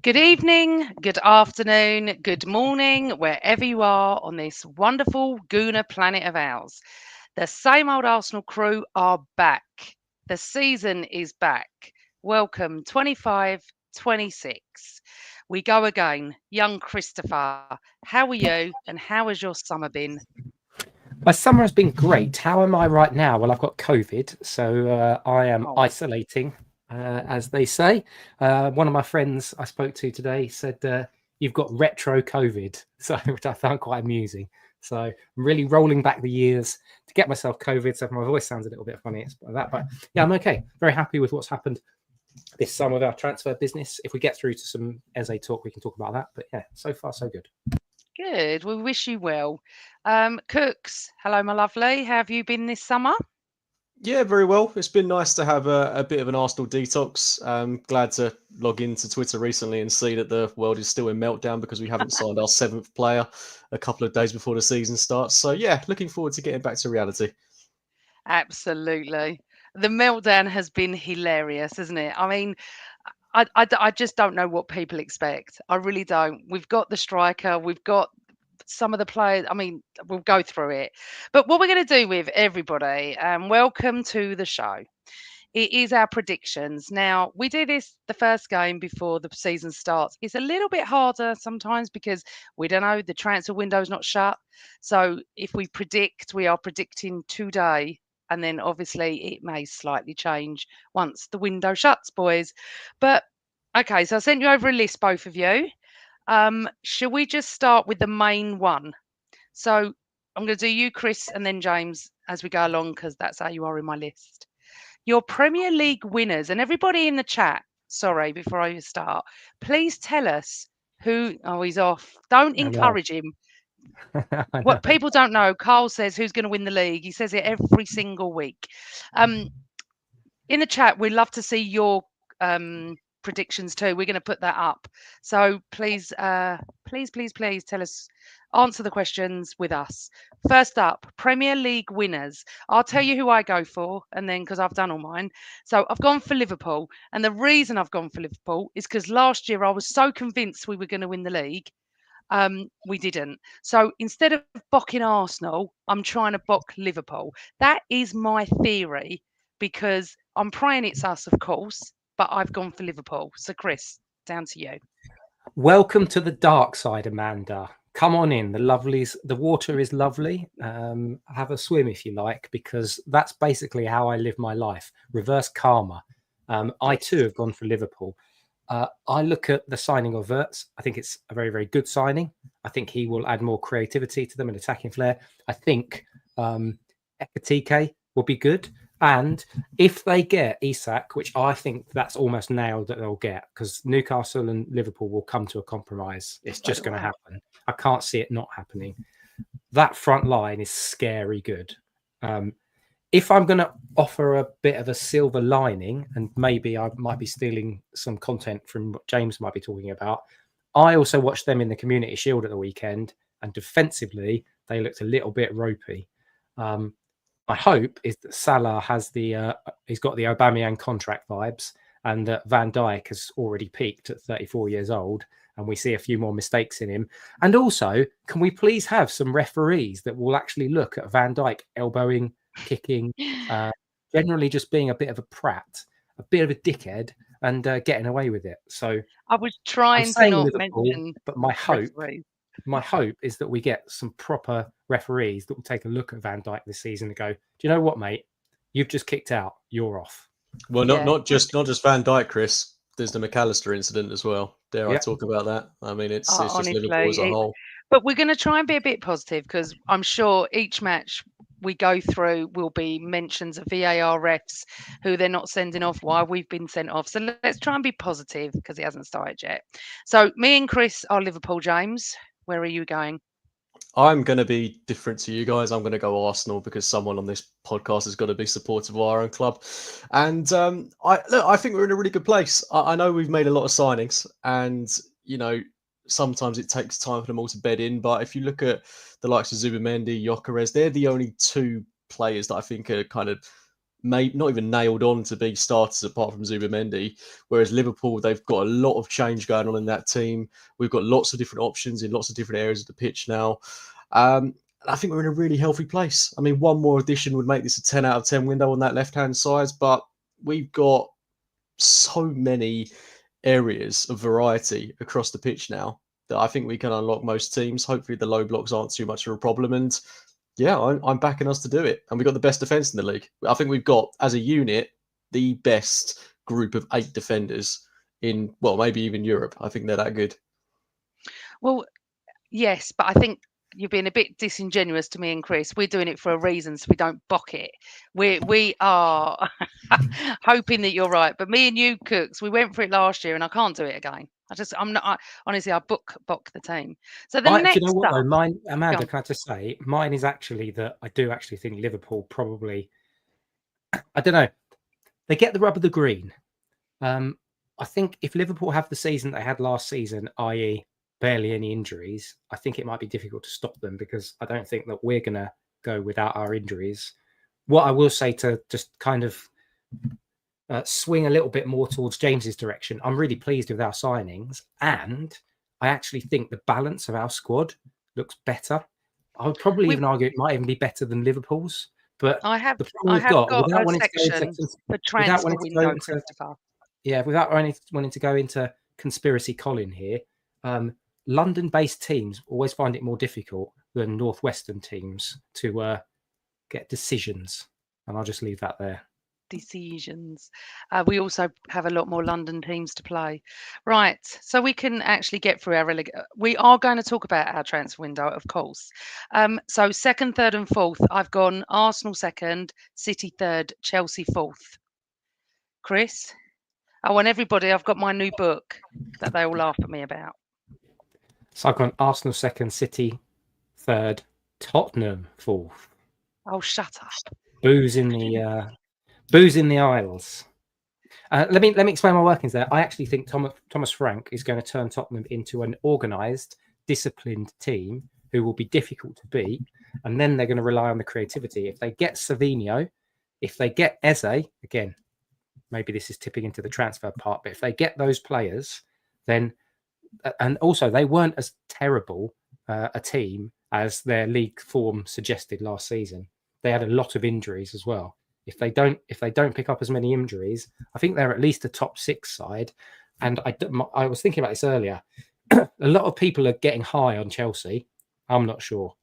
Good evening, good afternoon, good morning, wherever you are on this wonderful Gooner planet of ours. The same old Arsenal crew are back. The season is back. Welcome 25-26. We go again. Young Christopher, how are you and how has your summer been? My summer has been great. How am I right now? Well, I've got COVID, so I am Oh, isolating, as they say. One of my friends I spoke to today said, "You've got retro COVID," so which I found quite amusing. So I'm really rolling back the years to get myself COVID. So if my voice sounds a little bit funny, it's like that. But yeah, I'm okay. Very happy with what's happened this summer with our transfer business. If we get through to some Eze talk, we can talk about that. But yeah, so far so good. good. We wish you well. Cooks, hello, my lovely. How have you been this summer? Yeah, very well. It's been nice to have a bit of an Arsenal detox. Glad to log into Twitter recently and see that the world is still in meltdown because we haven't signed our seventh player a couple of days before the season starts. So yeah, looking forward to getting back to reality. Absolutely. The meltdown has been hilarious, isn't it? I mean, I just don't know what people expect. I really don't. We've got the striker, we've got some of the players. I mean, we'll go through it. But what we're going to do with everybody, welcome to the show. It is our predictions. Now, we do this the first game before the season starts. It's a little bit harder sometimes because we don't know, the transfer window's not shut. So if we predict, we are predicting today. And then obviously it may slightly change once the window shuts, boys. But okay, so I sent you over a list, both of you. Shall we just start with the main one? So I'm going to do you, Chris, and then James as we go along because that's how you are in my list. Your Premier League winners, and everybody in the chat, sorry, before I start, please tell us who. Oh, he's off. Don't I know. encourage him. I know. What people don't know, Carl says who's going to win the league. He says it every single week. Um, in the chat, we'd love to see your predictions too. We're going to put that up. So please, please tell us, answer the questions with us. First up, Premier League winners. I'll tell you who I go for, and then because I've done all mine. So I've gone for Liverpool. And the reason I've gone for Liverpool is because last year I was so convinced we were going to win the league. We didn't. So instead of bocking Arsenal, I'm trying to bock Liverpool. That is my theory because I'm praying it's us, of course, but I've gone for Liverpool. So, Chris, down to you. Welcome to the dark side, Amanda. Come on in. The lovelies, the water is lovely. Have a swim if you like, because that's basically how I live my life. Reverse karma. I too Yes. have gone for Liverpool. I look at the signing of Wirtz. I think it's a very, very good signing. I think he will add more creativity to them and attacking flair. I think Ekatike will be good. And if they get Isak, which I think that's almost nailed that they'll get, because Newcastle and Liverpool will come to a compromise. It's So just do going to I. happen. I can't see it not happening. That front line is scary good. Um, if I'm going to offer a bit of a silver lining, and maybe I might be stealing some content from what James might be talking about, I also watched them in the Community Shield at the weekend, and defensively, they looked a little bit ropey. My hope is that Salah has he's got the Aubameyang contract vibes, and that Van Dijk has already peaked at 34 years old, and we see a few more mistakes in him. And also, can we please have some referees that will actually look at Van Dijk elbowing, kicking, uh, generally just being a bit of a prat, a bit of a dickhead, and getting away with it. So I was I'm trying to saying not Liverpool, mention but referees. my hope is that we get some proper referees that will take a look at Van Dijk this season and go, "Do you know what, mate? You've just kicked out. You're off." Well, not Yeah. not just Van Dijk, Chris. There's the McAllister incident as well. Dare I Yeah. talk about that? I mean, it's just Liverpool as Honestly, a whole. but we're going to try and be a bit positive because I'm sure each match we go through will be mentions of VAR refs who they're not sending off, why we've been sent off. So let's try and be positive because it hasn't started yet. So me and Chris are Liverpool. James, where are you going? I'm going to be different to you guys. I'm going to go Arsenal because someone on this podcast has got to be supportive of our own club. And I think we're in a really good place. I know we've made a lot of signings, and you know sometimes it takes time for them all to bed in. But if you look at the likes of Zubimendi, Gyökeres, they're the only two players that I think are kind of not even nailed on to be starters apart from Zubimendi. Whereas Liverpool, they've got a lot of change going on in that team. We've got lots of different options in lots of different areas of the pitch now. I think we're in a really healthy place. I mean, one more addition would make this a 10 out of 10 window on that left-hand side, but we've got so many areas of variety across the pitch now that I think we can unlock most teams. Hopefully the low blocks aren't too much of a problem. And yeah, I'm backing us to do it. And we've got the best defence in the league. I think we've got, as a unit, the best group of 8 defenders in, well, maybe even Europe. I think they're that good. Well, yes, but I think you're being a bit disingenuous to me and Chris. We're doing it for a reason, so we don't bock it. We are hoping that you're right. But me and you, Cooks, we went for it last year, and I can't do it again. I'm not. Honestly, I book the team. So the next do you know what, up, though? Mine, Amanda, can I just say, mine is actually that I do actually think Liverpool probably, I don't know, they get the rub of the green. I think if Liverpool have the season they had last season, i.e., barely any injuries, I think it might be difficult to stop them, because I don't think that we're going to go without our injuries. What I will say, to just kind of swing a little bit more towards James's direction, I'm really pleased with our signings, and I actually think the balance of our squad looks better. I would probably even argue it might even be better than Liverpool's. But I have the problem we've got a section for transfer window, Christopher. Yeah, without wanting to go into conspiracy Colin here, London-based teams always find it more difficult than Northwestern teams to get decisions. And I'll just leave that there. Decisions. We also have a lot more London teams to play. Right, so we can actually get through our we are going to talk about our transfer window, of course. So 2nd, 3rd and 4th, I've gone Arsenal 2nd, City 3rd, Chelsea 4th. Chris, I want everybody, I've got my new book that they all laugh at me about. So I've gone Arsenal 2nd, City 3rd, Tottenham 4th. Oh, shut up. Booze in the aisles. Let me explain my workings there. I actually think Thomas Frank is going to turn Tottenham into an organised, disciplined team who will be difficult to beat, and then they're going to rely on the creativity. If they get Savinho, if they get Eze, again, maybe this is tipping into the transfer part, but if they get those players, then, and also they weren't as terrible a team as their league form suggested last season. They had a lot of injuries as well. If they don't pick up as many injuries, I think they're at least a top 6 side. And I was thinking about this earlier. A lot of people are getting high on Chelsea. I'm not sure.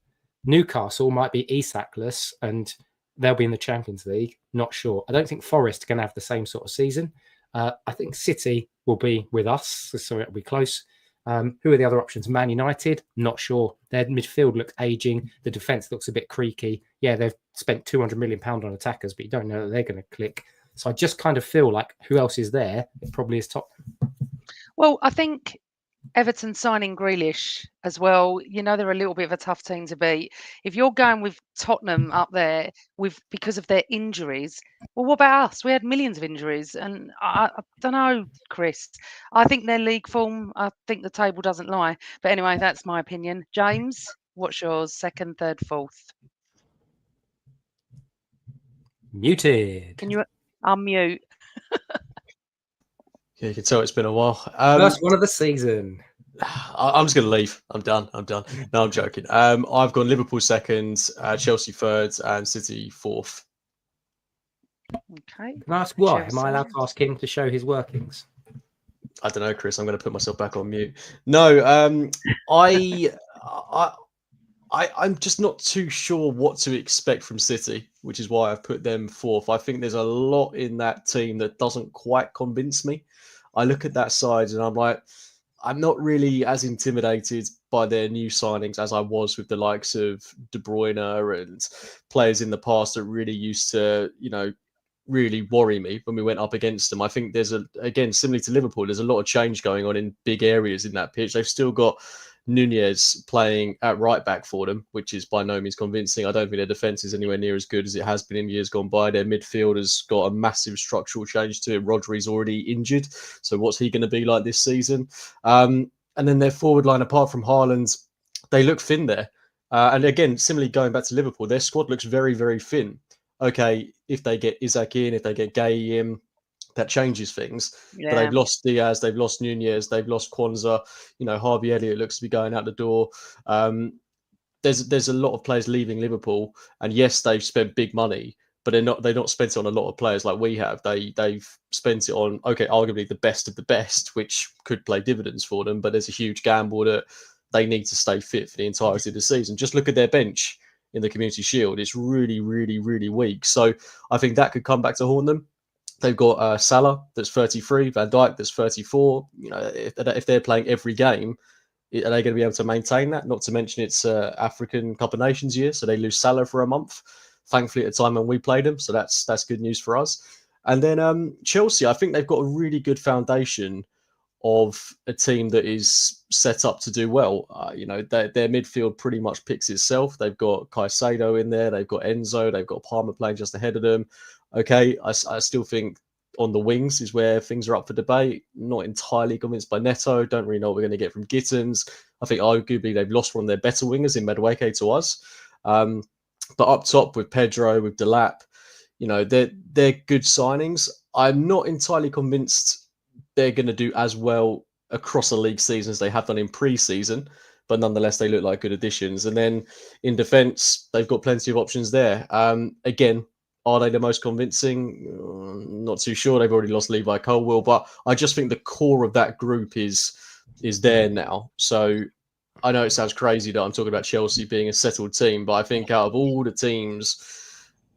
Newcastle might be Isaacless and they'll be in the Champions League. Not sure. I don't think Forest can have the same sort of season. I think City will be with us, so it'll be close. Who are the other options? Man United, not sure. Their midfield looks aging. The defence looks a bit creaky. Yeah, they've spent £200 million on attackers, but you don't know that they're going to click. So I just kind of feel like who else is there? It probably is Tottenham. Well, I think Everton signing Grealish as well, you know, they're a little bit of a tough team to beat. If you're going with Tottenham up there because of their injuries, well, what about us? We had millions of injuries, and I don't know, Chris. I think their league form, I think the table doesn't lie. But anyway, that's my opinion. James, what's yours? 2nd, 3rd, 4th? Muted. Can you unmute? Yeah, you can tell it's been a while. First one of the season. I'm just going to leave. I'm done. No, I'm joking. I've gone Liverpool 2nd, Chelsea 3rd, and City 4th. Okay. Can I ask why? Am I allowed to ask him to show his workings? I don't know, Chris. I'm going to put myself back on mute. No, I'm just not too sure what to expect from City, which is why I've put them 4th. I think there's a lot in that team that doesn't quite convince me. I look at that side and I'm like, I'm not really as intimidated by their new signings as I was with the likes of De Bruyne and players in the past that really used to, really worry me when we went up against them. I think there's again, similarly to Liverpool, there's a lot of change going on in big areas in that pitch. They've still got Nunez playing at right back for them, which is by no means convincing. I don't think their defence is anywhere near as good as it has been in years gone by. Their midfield has got a massive structural change to it. Rodri's already injured, so what's he going to be like this season? And then their forward line, apart from Haaland, they look thin there. And again, similarly going back to Liverpool, their squad looks very, very thin. Okay, if they get Isaac in, if they get Gay in, that changes things. But Yeah. they've lost Diaz, they've lost Nunez, they've lost Kwanzaa. Harvey Elliott looks to be going out the door. There's a lot of players leaving Liverpool, and yes, they've spent big money, but they're not spent it on a lot of players like we have. They've spent it on, okay, arguably the best of the best, which could play dividends for them, but there's a huge gamble that they need to stay fit for the entirety of the season. Just look at their bench in the Community Shield. It's really, really, really weak. So I think that could come back to haunt them. They've got Salah, that's 33, Van Dijk, that's 34. If they're playing every game, are they going to be able to maintain that? Not to mention it's African Cup of Nations year, so they lose Salah for a month. Thankfully, at the time when we played them, so that's good news for us. And then Chelsea, I think they've got a really good foundation of a team that is set up to do well. Their midfield pretty much picks itself. They've got Caicedo in there, they've got Enzo, they've got Palmer playing just ahead of them. Okay, I still think on the wings is where things are up for debate. Not entirely convinced by Neto. Don't really know what we're going to get from Gittins. I think arguably they've lost one of their better wingers in Madueke to us. But up top with Pedro, with Delap, they're good signings. I'm not entirely convinced they're going to do as well across a league season as they have done in pre-season, but nonetheless, they look like good additions. And then in defence, they've got plenty of options there. Again, are they the most convincing? Not too sure. They've already lost Levi Colwill, but I just think the core of that group is there now. So I know it sounds crazy that I'm talking about Chelsea being a settled team, but I think out of all the teams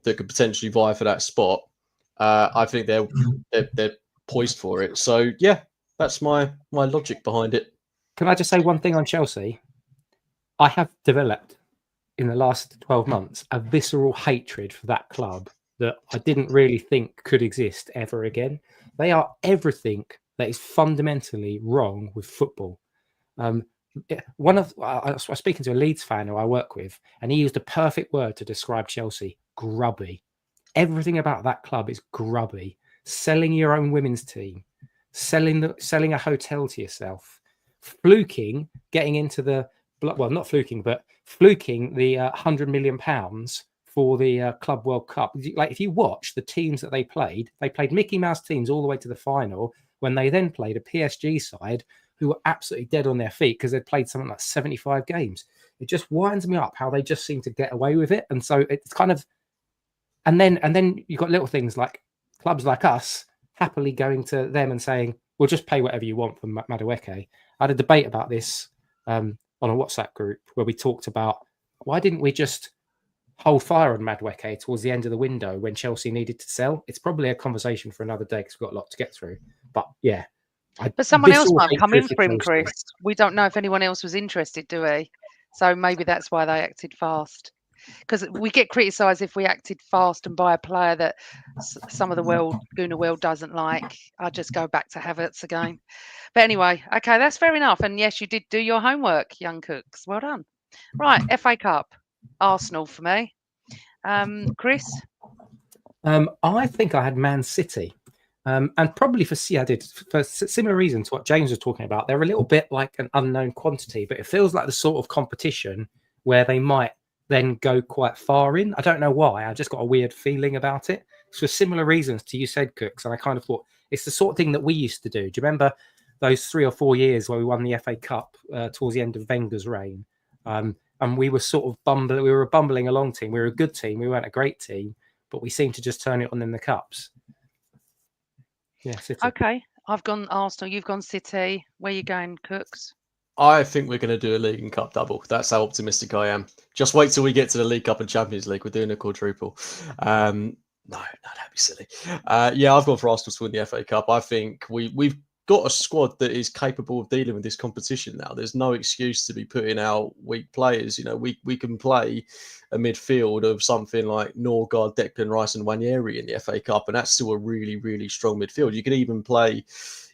that could potentially vie for that spot, I think they're poised for it. So yeah, that's my logic behind it. Can I just say one thing on Chelsea? I have developed in the last 12 months a visceral hatred for that club that I didn't really think could exist ever again. They are everything that is fundamentally wrong with football. I was speaking to a Leeds fan who I work with, and he used a perfect word to describe Chelsea: grubby. Everything about that club is grubby. Selling your own women's team, selling a hotel to yourself, fluking, getting into the not fluking, but fluking the £100 million for the Club World Cup. Like, if you watch the teams that they played Mickey Mouse teams all the way to the final, when they then played a PSG side who were absolutely dead on their feet because they'd played something like 75 games. It just winds me up how they just seem to get away with it. And so it's kind of, and then you've got little things like clubs like us happily going to them and saying, we'll just pay whatever you want for Madueke. I had a debate about this on a WhatsApp group where we talked about, why didn't we just hold fire on Madueke towards the end of the window when Chelsea needed to sell? It's probably a conversation for another day because we've got a lot to get through. But yeah. But someone else might come in for him, Chris. We don't know if anyone else was interested, do we? So maybe that's why they acted fast. Because we get criticised if we acted fast and buy a player that some of the Gooner world doesn't like. I just go back to Havertz again. But anyway, okay, that's fair enough. And yes, you did do your homework, young cooks. Well done. Right, FA Cup, Arsenal for me. Chris? I think I had Man City. And probably for similar reasons to what James was talking about. They're a little bit like an unknown quantity, but it feels like the sort of competition where they might then go quite far in. I don't know why. I just got a weird feeling about it. It's for similar reasons to you said, Cooks. And I kind of thought it's the sort of thing that we used to do. Do you remember those 3 or 4 years where we won the FA Cup towards the end of Wenger's reign? And we were sort of bumbling. We were a bumbling along team. We were a good team. We weren't a great team, but we seemed to just turn it on in the cups. Yeah, City. Okay, I've gone Arsenal. You've gone City. Where are you going, Cooks? I think we're going to do a League and Cup double. That's how optimistic I am. Just wait till we get to the League Cup and Champions League. We're doing a quadruple. No, that'd be silly. Yeah, I've gone for Arsenal to win the FA Cup. I think we've got a squad that is capable of dealing with this competition now. There's no excuse to be putting out weak players. You know, we can play a midfield of something like Norgard, Declan Rice and Nwaneri in the FA Cup, and that's still a really, really strong midfield. You could even play,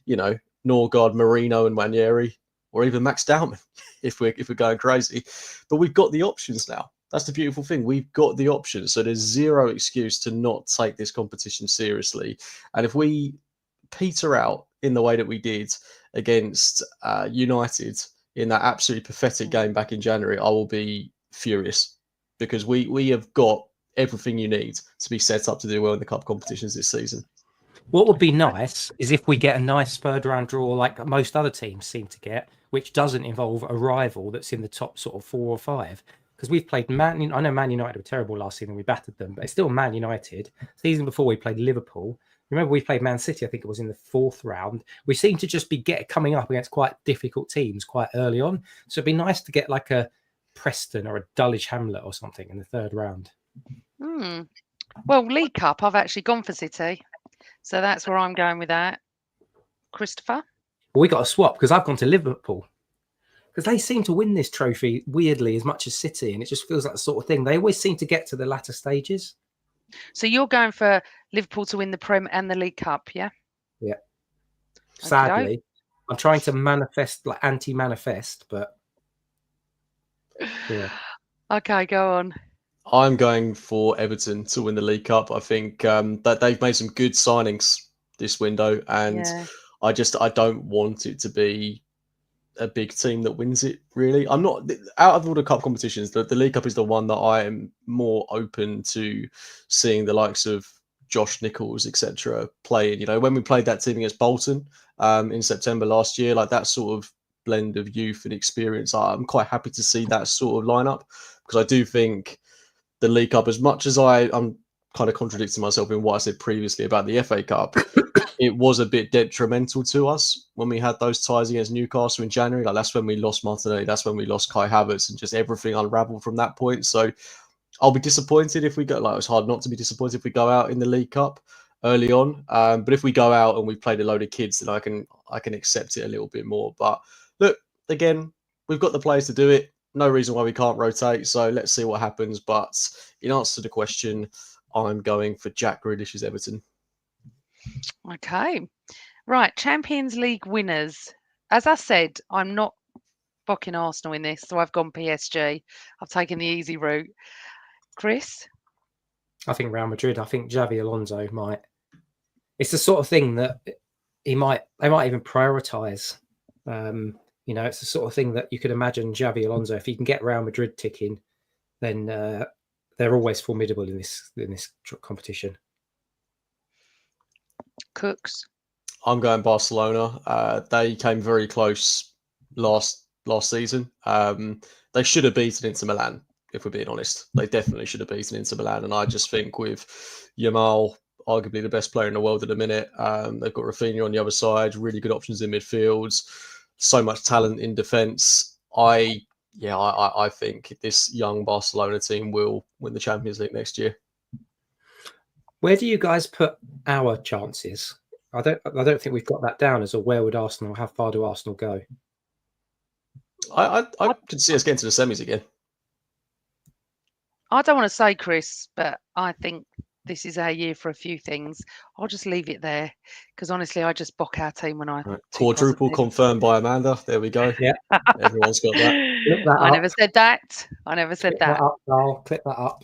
Norgard, Marino and Nwaneri, or even Max Dowman if we're going crazy. But we've got the options now. That's the beautiful thing. We've got the options. So there's zero excuse to not take this competition seriously. And if we peter out in the way that we did against United in that absolutely pathetic game back in January, I will be furious, because we have got everything you need to be set up to do well in the cup competitions this season. What would be nice is if we get a nice third round draw like most other teams seem to get, which doesn't involve a rival that's in the top sort of 4 or 5. Because we've played I know Man United were terrible last season, we battered them, but it's still Man United. Season before we played Liverpool. Remember we played Man City, I think it was in the 4th round. We seem to just be coming up against quite difficult teams quite early on. So it'd be nice to get like a Preston or a Dulwich Hamlet or something in the 3rd round. Well, League Cup, I've actually gone for City. So that's where I'm going with that. Christopher? Well, we got a swap because I've gone to Liverpool. Because they seem to win this trophy weirdly as much as City, and it just feels like the sort of thing. They always seem to get to the latter stages. So you're going for Liverpool to win the Prem and the League Cup, yeah? Yeah. Sadly, I'm trying to manifest, like anti-manifest, but yeah. Okay, go on. I'm going for Everton to win the League Cup. I think that they've made some good signings this window, and I don't want it to be a big team that wins it. Really, I'm not, out of all the cup competitions, the League Cup is the one that I am more open to seeing the likes of Josh Nichols, etc., playing. You know, when we played that team against Bolton in September last year, like that sort of blend of youth and experience, I'm quite happy to see that sort of lineup, because I do think the League Cup, as much as I'm kind of contradicting myself in what I said previously about the FA Cup, it was a bit detrimental to us when we had those ties against Newcastle in January. Like that's when we lost Martinelli, that's when we lost Kai Havertz, and just everything unraveled from that point. So I'll be disappointed if we go. Like, it's hard not to be disappointed if we go out in the League Cup early on. But if we go out and we've played a load of kids, then I can accept it a little bit more. But look, again, we've got the players to do it. No reason why we can't rotate. So let's see what happens. But in answer to the question, I'm going for Jack Grealish's Everton. Okay. Right. Champions League winners. As I said, I'm not bocking Arsenal in this, so I've gone PSG. I've taken the easy route. Chris? I think Real Madrid. I think Xabi Alonso might. It's the sort of thing that they might even prioritise. You know, it's the sort of thing that you could imagine Xabi Alonso, if he can get Real Madrid ticking, then they're always formidable in this competition. Cooks? I'm going Barcelona. They came very close last season. They should have beaten Inter Milan, if we're being honest. They definitely should have beaten Inter Milan. And I just think with Yamal, arguably the best player in the world at the minute, they've got Rafinha on the other side, really good options in midfield, so much talent in defence. I think this young Barcelona team will win the Champions League next year. Where do you guys put our chances? I don't think we've got that down as a where would Arsenal, how far do Arsenal go? I could see us getting to the semis again. I don't want to say, Chris, but I think this is our year for a few things. I'll just leave it there, because honestly, I just bock our team when I... Right. Quadruple confirmed by Amanda. There we go. Yeah. Everyone's got that. I never said that. I never said that. I'll clip that up.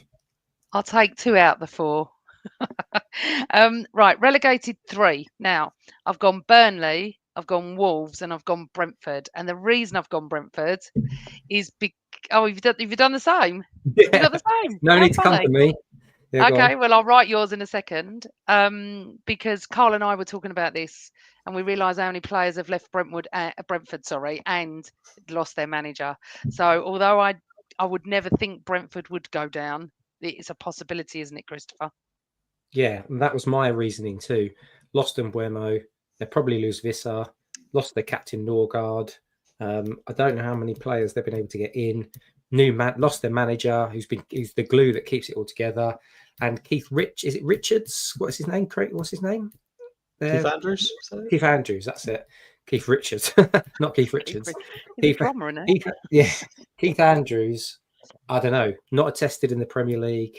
I'll take 2 out the 4. Right, relegated 3. Now, I've gone Burnley, I've gone Wolves, and I've gone Brentford. And the reason I've gone Brentford is you've done the same? Yeah. You've done the same? No need to come to me. Yeah, okay, well, I'll write yours in a second. Because Carl and I were talking about this, and we realised how many players have left Brentford, and lost their manager. So, although I would never think Brentford would go down, it's a possibility, isn't it, Christopher? Yeah, and that was my reasoning too. Lost Mbuemo, they'll probably lose Vissa, lost their captain Norgard. I don't know how many players they've been able to get in. Lost their manager, who's the glue that keeps it all together. And is it Richards? What's his name? What's his name? Keith Andrews. Keith Andrews, that's it. Keith Richards, not Keith Richards. Keith Andrews. I don't know. Not attested in the Premier League.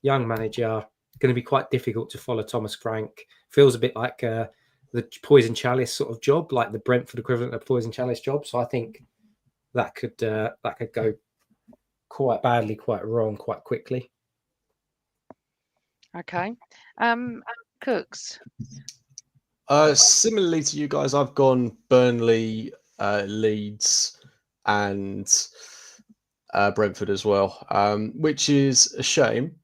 Young manager. Going to be quite difficult to follow Thomas Frank. Feels a bit like the Poison Chalice sort of job, like the Brentford equivalent of Poison Chalice job. So I think that could go quite badly, quite wrong, quite quickly. Okay. Cooks? Similarly to you guys, I've gone Burnley, Leeds, and Brentford as well, which is a shame.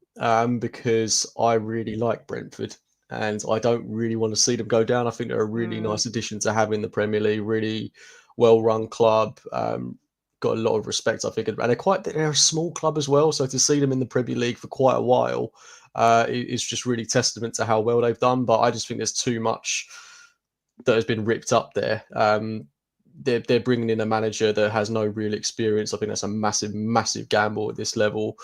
because I really like Brentford and I don't really want to see them go down. I think they're a really nice addition to have in the Premier League, really well-run club. Got a lot of respect, I think, and they're a small club as well. So to see them in the Premier League for quite a while is just really testament to how well they've done. But I just think there's too much that has been ripped up there. They're bringing in a manager that has no real experience. I think that's a massive, massive gamble at this level.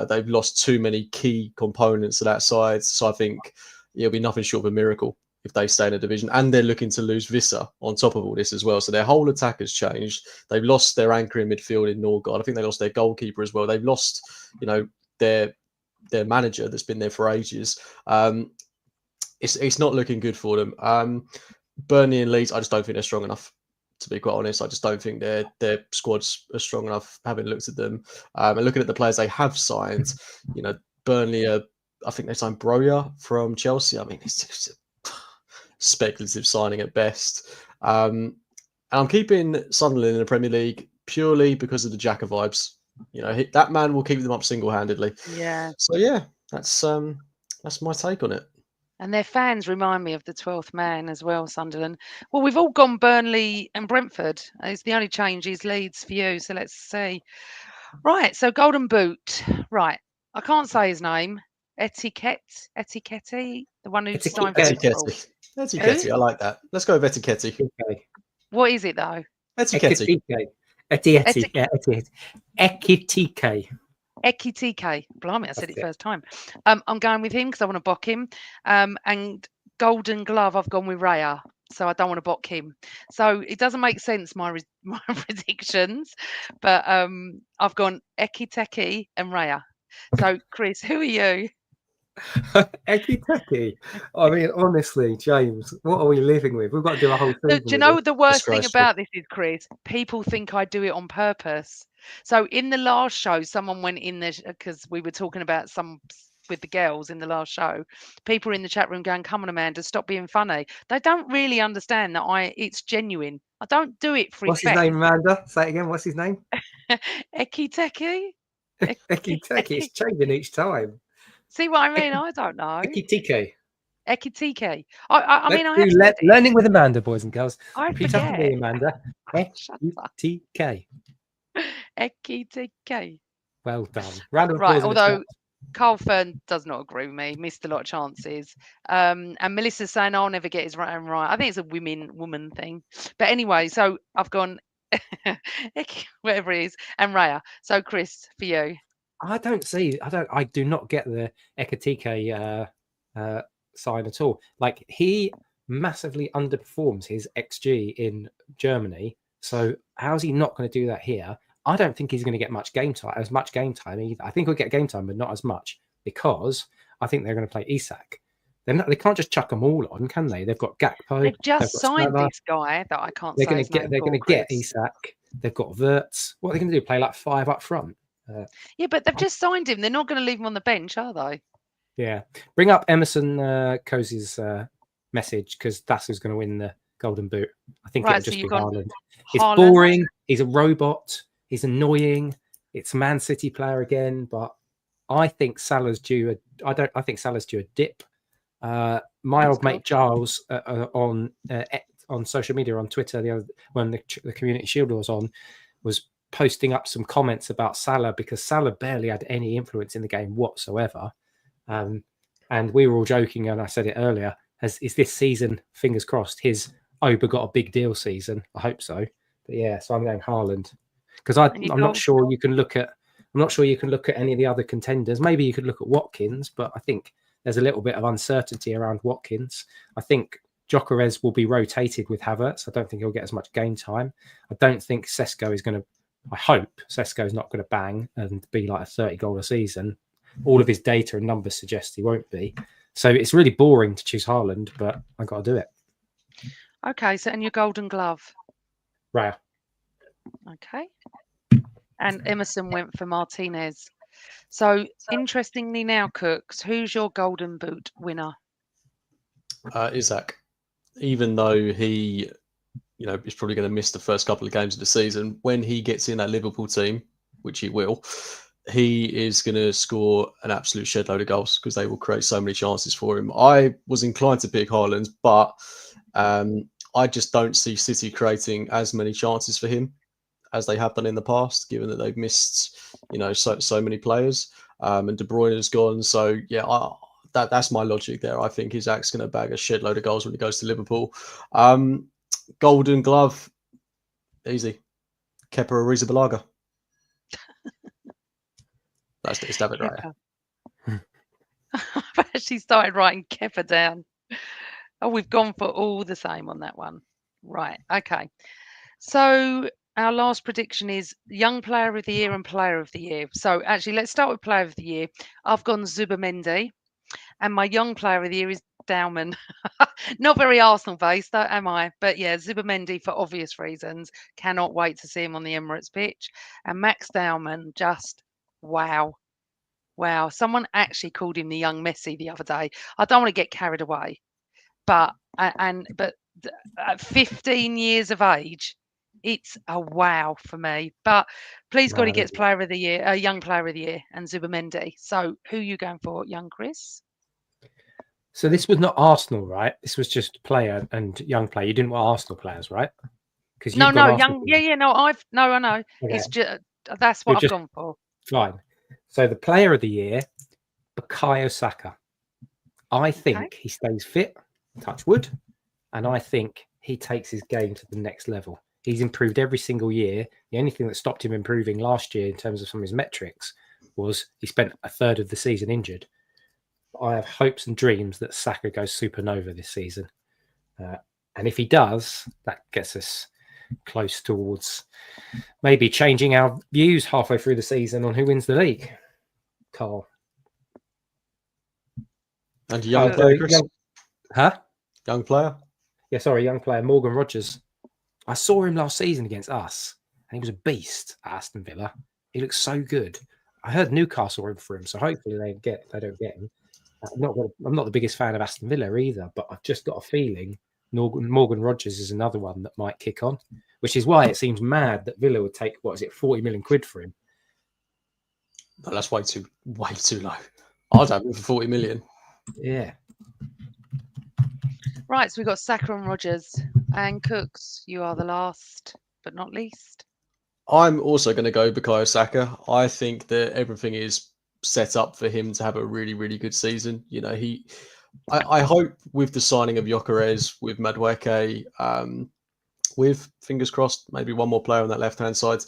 They've lost too many key components to that side. So I think it'll be nothing short of a miracle if they stay in a division. And they're looking to lose Visser on top of all this as well. So their whole attack has changed. They've lost their anchor in midfield in Norgard. I think they lost their goalkeeper as well. They've lost, their manager that's been there for ages. It's not looking good for them. Burnley and Leeds, I just don't think they're strong enough. To be quite honest, I just don't think their squads are strong enough. Having looked at them and looking at the players they have signed, Burnley, I think they signed Broja from Chelsea. I mean, it's just a speculative signing at best. And I'm keeping Sunderland in the Premier League purely because of the Xhaka vibes. That man will keep them up single-handedly. Yeah. So yeah, that's my take on it. And their fans remind me of the 12th man as well, Sunderland. Well, we've all gone Burnley and Brentford. It's the only change is Leeds for you. So let's see. Right. So Golden Boot. Right. I can't say his name. Etiquette, the one who's signed for Liverpool. Etiquette. I like that. Let's go with Etiquette. Okay. What is it though? Etiquette. Ekitike. Blimey, I said it first time. I'm going with him because I want to bock him. And Golden Glove, I've gone with Raya. So I don't want to bock him. So it doesn't make sense, my predictions. But I've gone Ekiteke and Raya. So, Chris, who are you? Ekiteke. I mean, honestly, James, what are we living with? We've got to do a whole thing. Do you know the worst thing about this is, Chris? People think I do it on purpose. So in the last show, someone went in there because we were talking about some with the girls in the last show. People were in the chat room going, "Come on, Amanda, stop being funny." They don't really understand that it's genuine. I don't do it for What's effect. his name, Amanda? Say it again. What's his name? Ekiteke. Ekiteke. It's changing each time. See what I mean? I don't know. Ekiteke. Ekiteke. I mean, I have learning with Amanda, boys and girls. I Repeat after me, Amanda. Ekiteke. Ekiteke. Well done. Round of applause. Right, although Carl Fern does not agree with me, missed a lot of chances. And Melissa's saying I'll never get his right. I think it's a woman thing. But anyway, so I've gone whatever it is, and Raya. So Chris, for you. I do not get the Ekiteke sign at all. Like, he massively underperforms his XG in Germany. So how's he not going to do that here? I don't think he's going to get much game time either. I think he'll get game time, but not as much, because I think they're going to play Isak. They can't just chuck them all on, can they? They've got Gakpo. They've just signed this guy that I can't say his name. They're going to get Isak. They've got Wirtz. What are they going to do? Play like 5 up front? Yeah, but they've just signed him. They're not going to leave him on the bench, are they? Yeah. Bring up Emerson Cozy's message, because that's who's going to win the Golden Boot. I think it'll just be Haaland. It's boring. He's a robot. He's annoying. It's a Man City player again, but I think Salah's due I think Salah's due a dip. My old mate Giles on social media, on Twitter, when the Community Shield was posting up some comments about Salah, because Salah barely had any influence in the game whatsoever. And we were all joking, and I said it earlier, is this season, fingers crossed, his Oba got a big deal season? I hope so. But yeah, so I'm going Haaland, because I'm not sure you can look at any of the other contenders. Maybe you could look at Watkins, but I think there's a little bit of uncertainty around Watkins. I think Gyökeres will be rotated with Havertz. I don't think he'll get as much game time. I don't think Sesko is going to. I hope Sesko is not going to bang and be like a 30 goal a season. All of his data and numbers suggest he won't be. So it's really boring to choose Haaland, but I got to do it. Okay, so and your Golden Glove? Raya. Okay. And Emerson went for Martinez. So interestingly now, Cooks, who's your Golden Boot winner? Isak. Even though he, is probably going to miss the first couple of games of the season, when he gets in that Liverpool team, which he will, he is going to score an absolute shed load of goals because they will create so many chances for him. I was inclined to pick Haaland, but I just don't see City creating as many chances for him as they have done in the past, given that they've missed, so many players. And De Bruyne has gone. So yeah, that's my logic there. I think Isaac's going to bag a shed load of goals when he goes to Liverpool. Golden Glove, easy. Kepa Arrizabalaga. That's it. Stab it right. I've actually started writing Kepa down. Oh, we've gone for all the same on that one. Right. Okay. So our last prediction is young player of the year and player of the year. So actually, let's start with player of the year. I've gone Zubimendi, and my young player of the year is Dauman. Not very Arsenal based, am I? But yeah, Zubimendi for obvious reasons. Cannot wait to see him on the Emirates pitch. And Max Dauman, just wow. Wow. Someone actually called him the young Messi the other day. I don't want to get carried away, but at 15 years of age, it's a wow for me. But please God, he gets player of the year, young player of the year, and Zubimendi. So who are you going for, young Chris? So this was not Arsenal, right? This was just player and young player. You didn't want Arsenal players, right? Because No, young. Yeah, no. I know. Okay. It's just that's what I've gone for. Fine. So the player of the year, Bukayo Saka. I think he stays fit, touch wood, and I think he takes his game to the next level. He's improved every single year. The only thing that stopped him improving last year in terms of some of his metrics was he spent a third of the season injured. I have hopes and dreams that Saka goes supernova this season. And if he does, that gets us close towards maybe changing our views halfway through the season on who wins the league. Carl. And young player, Chris? Young player? Yeah, sorry, young player. Morgan Rogers. I saw him last season against us, and he was a beast at Aston Villa. He looks so good. I heard Newcastle were in for him, so hopefully they don't get him. I'm not the biggest fan of Aston Villa either, but I've just got a feeling Morgan Rogers is another one that might kick on, which is why it seems mad that Villa would take, 40 million quid for him. No, that's way too low. I'd have him for 40 million. Yeah. Right, so we've got Saka and Rogers. And Cooks, you are the last but not least. I'm also going to go Bukayo Saka. I think that everything is set up for him to have a really, really good season. I hope with the signing of Gyökeres, with Madueke, with fingers crossed, maybe one more player on that left-hand side,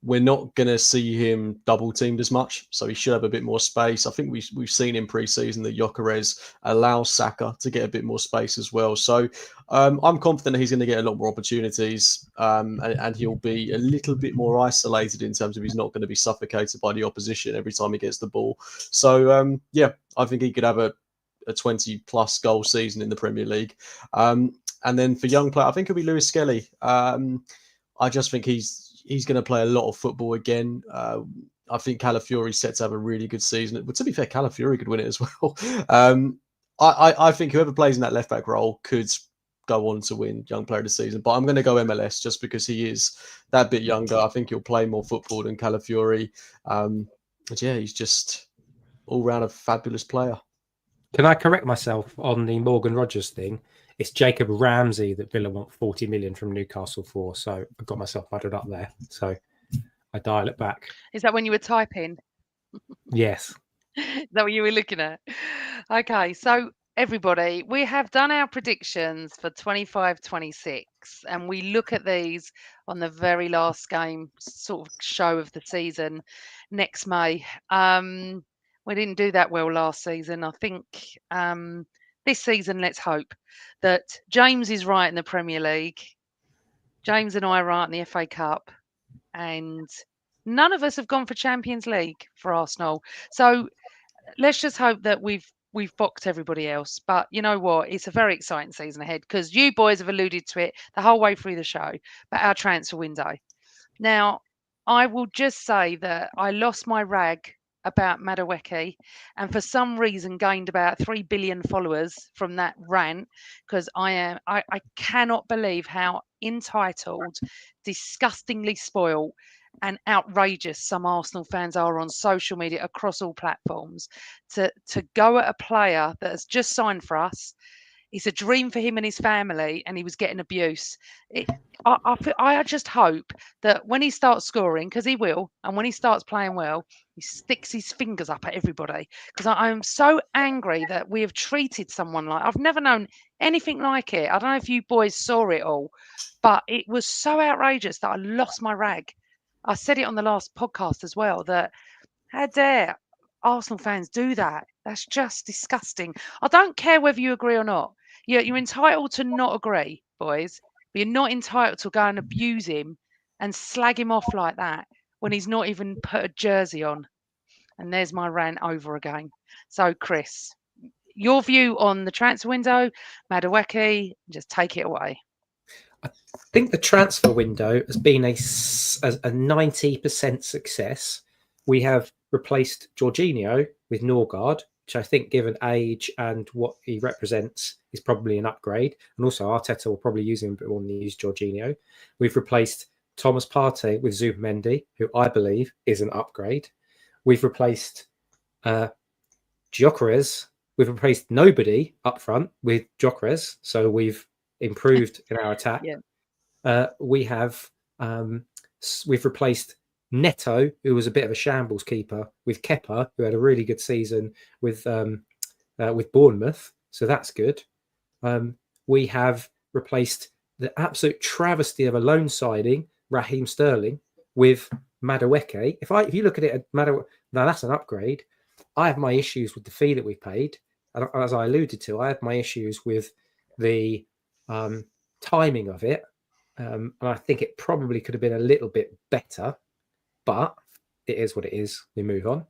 we're not going to see him double-teamed as much. So he should have a bit more space. I think we've seen in pre-season that Gyökeres allows Saka to get a bit more space as well. So I'm confident he's going to get a lot more opportunities and he'll be a little bit more isolated in terms of he's not going to be suffocated by the opposition every time he gets the ball. So, I think he could have a 20-plus goal season in the Premier League. And then for young player, I think it'll be Lewis Skelly. I just think he's going to play a lot of football again. I think Calafiori's set to have a really good season. But to be fair, Calafiori could win it as well. I think whoever plays in that left back role could go on to win Young Player of the Season. But I'm going to go MLS just because he is that bit younger. I think he'll play more football than Calafiori. But yeah, he's just all round a fabulous player. Can I correct myself on the Morgan Rogers thing? It's Jacob Ramsey that Villa want 40 million from Newcastle for. So I got myself muddled up there. So I dial it back. Is that when you were typing? Yes. Is that what you were looking at? Okay, so everybody, we have done our predictions for 25-26, and we look at these on the very last game sort of show of the season next May. We didn't do that well last season. I think this season, let's hope that James is right in the Premier League. James and I are right in the FA Cup. And none of us have gone for Champions League for Arsenal. So let's just hope that we've boxed everybody else. But you know what? It's a very exciting season ahead because you boys have alluded to it the whole way through the show about our transfer window. Now, I will just say that I lost my rag about Madueke and for some reason gained about 3 billion followers from that rant because I cannot believe how entitled, disgustingly spoiled and outrageous some Arsenal fans are on social media across all platforms to go at a player that has just signed for us. It's a dream for him and his family, and he was getting abuse. I just hope that when he starts scoring, because he will, and when he starts playing well, he sticks his fingers up at everybody. Because I'm so angry that we have treated someone like, I've never known anything like it. I don't know if you boys saw it all, but it was so outrageous that I lost my rag. I said it on the last podcast as well, that how dare Arsenal fans do that? That's just disgusting. I don't care whether you agree or not. You're entitled to not agree, boys, but you're not entitled to go and abuse him and slag him off like that when he's not even put a jersey on. And there's my rant over again. So, Chris, your view on the transfer window, Madueke, just take it away. I think the transfer window has been a 90% success. We have replaced Jorginho with Norgard, which I think, given age and what he represents, is probably an upgrade. And also, Arteta will probably use him a bit more than he used Jorginho. We've replaced Thomas Partey with Zubimendi, who I believe is an upgrade. We've replaced Gyökeres. We've replaced nobody up front with Gyökeres, so we've improved in our attack. Yeah. We've replaced Neto, who was a bit of a shambles keeper, with Kepa, who had a really good season with Bournemouth, so that's good. We have replaced the absolute travesty of a loan signing, Raheem Sterling, with Madueke. If you look at it, now that's an upgrade. I have my issues with the fee that we've paid, and as I alluded to, I have my issues with the timing of it, and I think it probably could have been a little bit better, but it is what it is. We move on.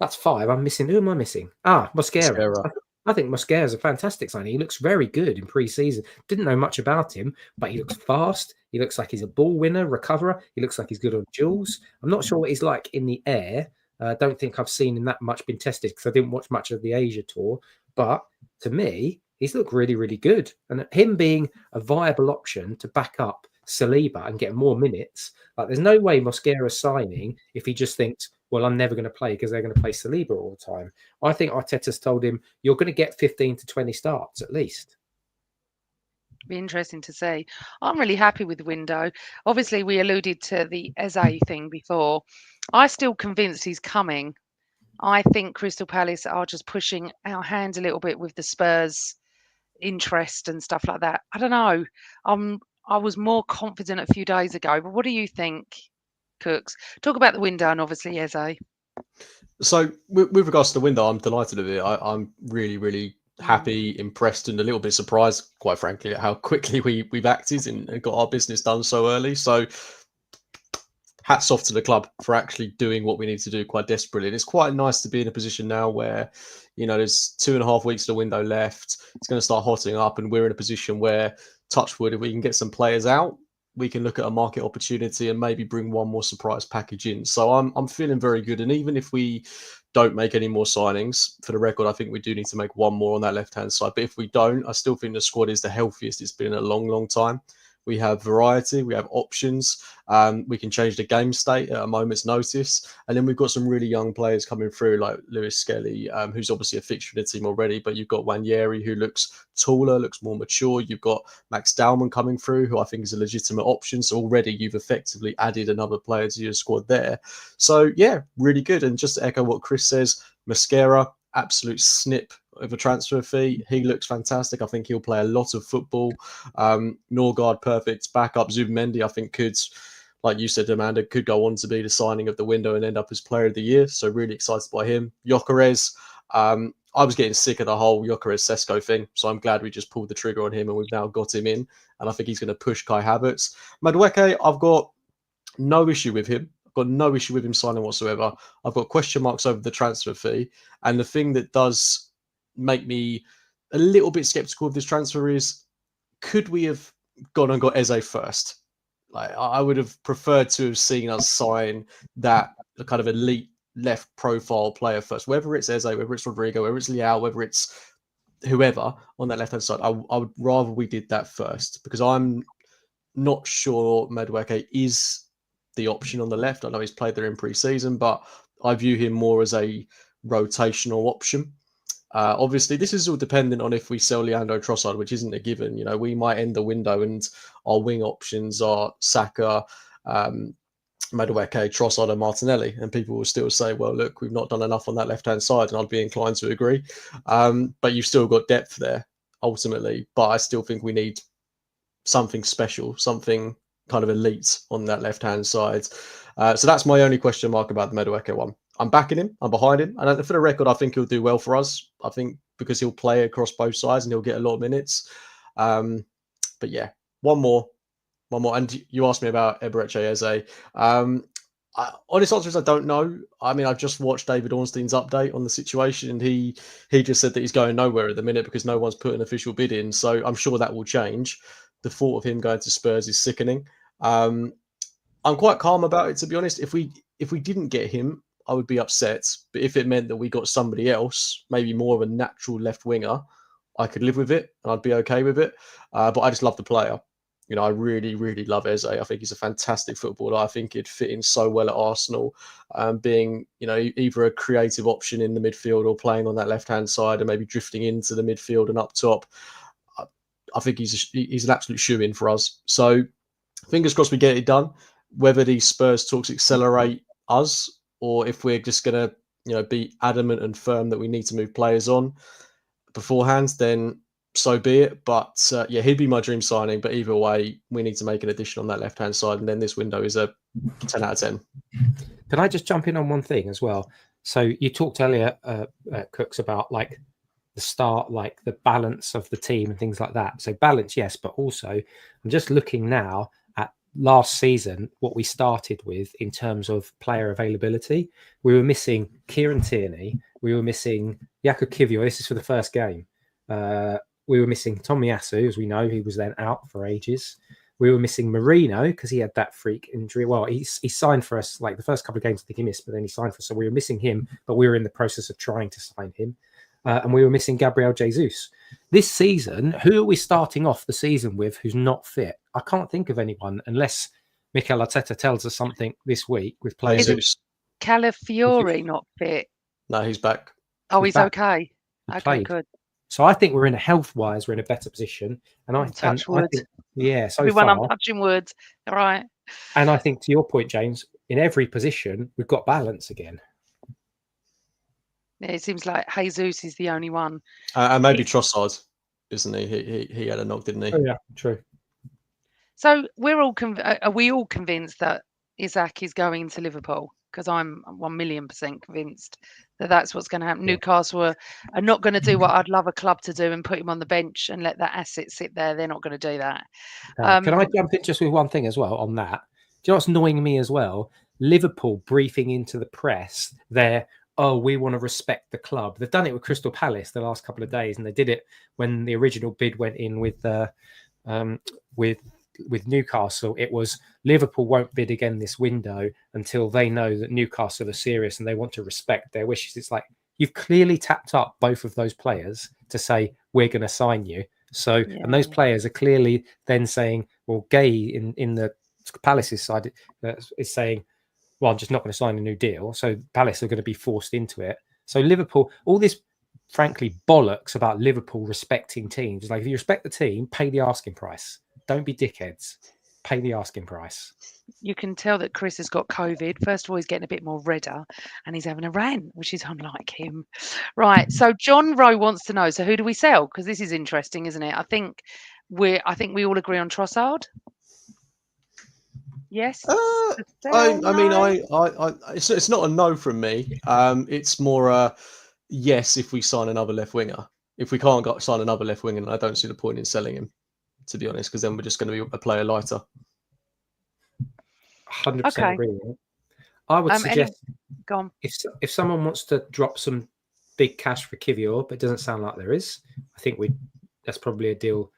That's 5. I'm missing. Who am I missing? Mosquera. I think Mosquera is a fantastic signing. He looks very good in pre-season. Didn't know much about him, but he looks fast. He looks like he's a ball winner, recoverer. He looks like he's good on duels. I'm not sure what he's like in the air. I don't think I've seen him that much been tested because I didn't watch much of the Asia tour. But to me, he's looked really, really good. And him being a viable option to back up Saliba and get more minutes, like there's no way Mosquera's signing if he just thinks, well, I'm never going to play because they're going to play Saliba all the time. I think Arteta's told him, you're going to get 15 to 20 starts at least. Be interesting to see. I'm really happy with the window. Obviously, we alluded to the Eze thing before. I'm still convinced he's coming. I think Crystal Palace are just pushing our hand a little bit with the Spurs interest and stuff like that. I don't know. I was more confident a few days ago, but what do you think, Cooks? Talk about the window and obviously Eze. So with regards to the window, I'm delighted with it. I'm really, really happy, impressed, and a little bit surprised, quite frankly, at how quickly we've acted and got our business done so early. So hats off to the club for actually doing what we need to do quite desperately. And it's quite nice to be in a position now where, there's 2.5 weeks of the window left. It's going to start hotting up, and we're in a position where, touch wood, if we can get some players out, we can look at a market opportunity and maybe bring one more surprise package in. So I'm feeling very good. And even if we don't make any more signings, for the record, I think we do need to make one more on that left-hand side. But if we don't, I still think the squad is the healthiest it's been in a long, long time. We have variety, we have options. We can change the game state at a moment's notice. And then we've got some really young players coming through, like Lewis Skelly, who's obviously a fixture in the team already. But you've got Nwaneri, who looks taller, looks more mature. You've got Max Dowman coming through, who I think is a legitimate option. So already you've effectively added another player to your squad there. So, yeah, really good. And just to echo what Chris says, Mosquera, absolute snip of a transfer fee. He looks fantastic. I think he'll play a lot of football. Norgard, perfect backup. Zubimendi, I think could, like you said, Amanda, could go on to be the signing of the window and end up as player of the year. So really excited by him. Gyökeres, I was getting sick of the whole Gyökeres-Sesko thing. So I'm glad we just pulled the trigger on him and we've now got him in. And I think he's going to push Kai Havertz. Madueke, I've got no issue with him. I've got no issue with him signing whatsoever. I've got question marks over the transfer fee. And the thing that does make me a little bit skeptical of this transfer is, could we have gone and got Eze first? Like, I would have preferred to have seen us sign that kind of elite left profile player first, whether it's Eze, whether it's Rodrigo, whether it's Leao, whether it's whoever on that left hand side. I would rather we did that first, because I'm not sure Madueke is the option on the left. I know he's played there in pre-season, but I view him more as a rotational option. Obviously, this is all dependent on if we sell Leandro Trossard, which isn't a given. You know, we might end the window and our wing options are Saka, Madueke, Trossard and Martinelli. And people will still say, well, look, we've not done enough on that left-hand side. And I'd be inclined to agree. But you've still got depth there, ultimately. But I still think we need something special, something kind of elite on that left-hand side. So that's my only question mark about the Madueke one. I'm backing him. I'm behind him. And for the record, I think he'll do well for us. I think because he'll play across both sides and he'll get a lot of minutes. But yeah, one more. And you asked me about Eberechi Eze. Honest answer is I don't know. I mean, I've just watched David Ornstein's update on the situation, and he just said that he's going nowhere at the minute because no one's put an official bid in. So I'm sure that will change. The thought of him going to Spurs is sickening. I'm quite calm about it, to be honest. If we didn't get him, I would be upset. But if it meant that we got somebody else, maybe more of a natural left winger, I could live with it and I'd be okay with it. But I just love the player. You know, I really, really love Eze. I think he's a fantastic footballer. I think he'd fit in so well at Arsenal, being, you know, either a creative option in the midfield or playing on that left-hand side and maybe drifting into the midfield and up top. I think he's an absolute shoo-in for us. So fingers crossed we get it done. Whether these Spurs talks accelerate us or if we're just going to, you know, be adamant and firm that we need to move players on beforehand, then so be it. But yeah, he'd be my dream signing. But either way, we need to make an addition on that left-hand side. And then this window is a 10 out of 10. Can I just jump in on one thing as well? So you talked earlier, Cooks, about like the start, like the balance of the team and things like that. So balance, yes, but also I'm just looking now at last season, what we started with in terms of player availability. We were missing Kieran Tierney. We were missing Jakub Kiwior. This is for the first game. We were missing Tomiyasu, as we know, he was then out for ages. We were missing Marino because he had that freak injury. Well, he signed for us, like the first couple of games I think he missed, but then he signed for us. So we were missing him, but we were in the process of trying to sign him. And we were missing Gabriel Jesus. This season, who are we starting off the season with who's not fit? I can't think of anyone unless Mikel Arteta tells us something this week with players. Jesus. Calafiore not fit. No, he's back. Oh, he's back. okay. He Okay, played. good. So I think we're in a health-wise, we're in a better position. And I Touch and I wood. think, yeah, so Everyone, far. I'm touching wood. All right. And I think to your point, James, in every position, we've got balance again. Yeah, it seems like Jesus is the only one. And maybe Trossard, isn't he? He had a knock, didn't he? Oh, yeah, true. So we're all are we all convinced that Isak is going to Liverpool? Because I'm 1,000,000% convinced that that's what's going to happen. Yeah. Newcastle are not going to do what I'd love a club to do and put him on the bench and let that asset sit there. They're not going to do that. Can I jump in just with one thing as well on that? Do you know what's annoying me as well? Liverpool briefing into the press we want to respect the club. They've done it with Crystal Palace the last couple of days, and they did it when the original bid went in with Newcastle. It was Liverpool won't bid again this window until they know that Newcastle are serious and they want to respect their wishes. It's like you've clearly tapped up both of those players to say we're going to sign you. So, and those players are clearly then saying, well, Gay in the Palace's side is saying, well, I'm just not going to sign a new deal. So Palace are going to be forced into it. So Liverpool, all this, frankly, bollocks about Liverpool respecting teams. Like if you respect the team, pay the asking price. Don't be dickheads. Pay the asking price. You can tell that Chris has got COVID. First of all, he's getting a bit more redder and he's having a rant, which is unlike him. Right. So John Rowe wants to know, so who do we sell? Because this is interesting, isn't it? I think we all agree on Trossard. Yes. It's not a no from me. It's more a yes if we sign another left winger. If we can't sign another left winger, I don't see the point in selling him, to be honest, because then we're just going to be a player lighter. 100% agree with it. I would suggest go on. If someone wants to drop some big cash for Kiwior, but it doesn't sound like there is, I think that's probably a deal,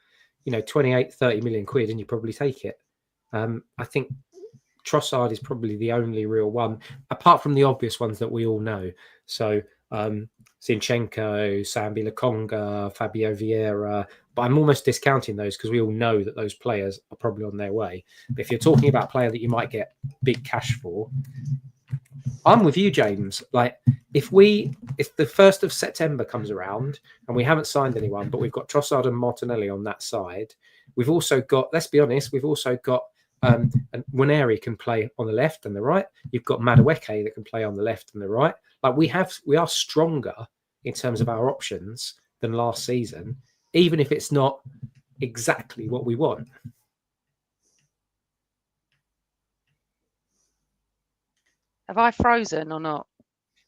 28, 30 million quid, and you probably take it. I think Trossard is probably the only real one, apart from the obvious ones that we all know. So Zinchenko, Sambi Lokonga, Fabio Vieira, but I'm almost discounting those because we all know that those players are probably on their way. But if you're talking about a player that you might get big cash for. I'm with you, James. Like, if the 1st of September comes around and we haven't signed anyone, but we've got Trossard and Martinelli on that side, we've also got, let's be honest, we've also got and Nwaneri can play on the left and the right. You've got Madueke that can play on the left and the right. Like, we are stronger in terms of our options than last season, even if it's not exactly what we want. Have I frozen or not?